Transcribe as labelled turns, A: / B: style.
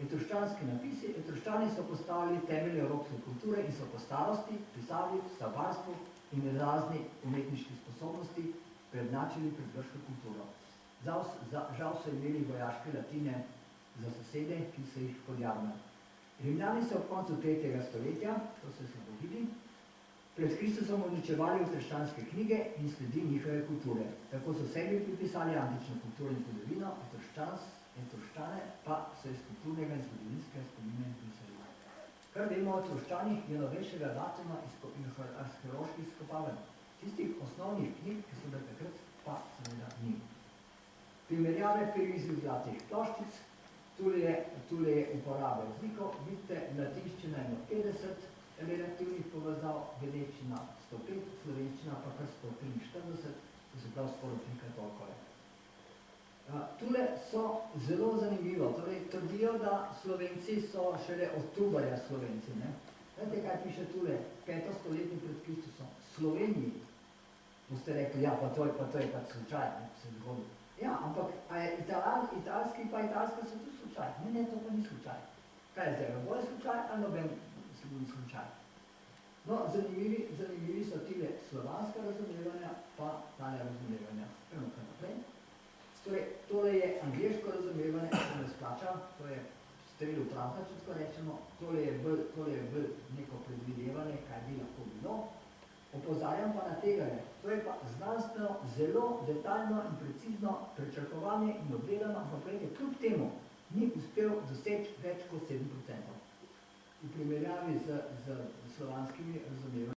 A: Etruščanski napisi. Etruščani so postavili temelje evropske kulture in so po starosti, pisavi, stavbarstvu in razni umetniški sposobnosti prednačili pred grško kulturo. Žal so imeli vojaške latine za sosede, ki so jih podjarmali. Rimljani so ob koncu 3. stoletja, to se slabo vidi, pred Kristusom uničevali etruščanske knjige in sledi njihove kulture. Tako so sebi pripisali antično kulturo in zgodovino, Etruščane pa so iz kulturnega in zgodovinskega spomina izbrisali. Kar vemo o Etruščanih je novejšega datuma in arheoloških izkopavanj. Tistih osnovnih knjig, ki so bile takrat, pa seveda ni. Primerjave perizij zlatih ploščic, tule je uporaba jezikov, vidite, latinščina ima 50 relativnih povezav, venečina 105, slovenščina pa kar 143, to se pravi skoraj trikrat toliko je. Tule so zelo zanimivo, torej trdijo, da Slovenci so šele od Trubarja Slovenci. Veste, kaj piše tule, 5. stoletni pred Kristusom, Sloveniji. Boste rekli, ja, pa to je pač slučaj, se zgodil. Ja, ampak italski pa italska so tudi slučaj. Ne, to pa ni slučaj. Kaj je zdaj, oboje slučaj ali noben slučaj? No, zanimivi so tile slovanska razumevanja, pa tale razumevanja. Premo kar naprej. Torej, tole je angleško razumevanje, to ne splača, to je strel v prazno, če tako rečemo, tole je bolj neko predvidevanje, kaj bi lahko bilo. Opozarjam pa na tega, to je pa znanstveno zelo detaljno in precizno prečrkovanje in obdelano, ampak glede, kljub temu ni uspel doseči več kot 7%. V primerjavi z slovanskimi razumevanji.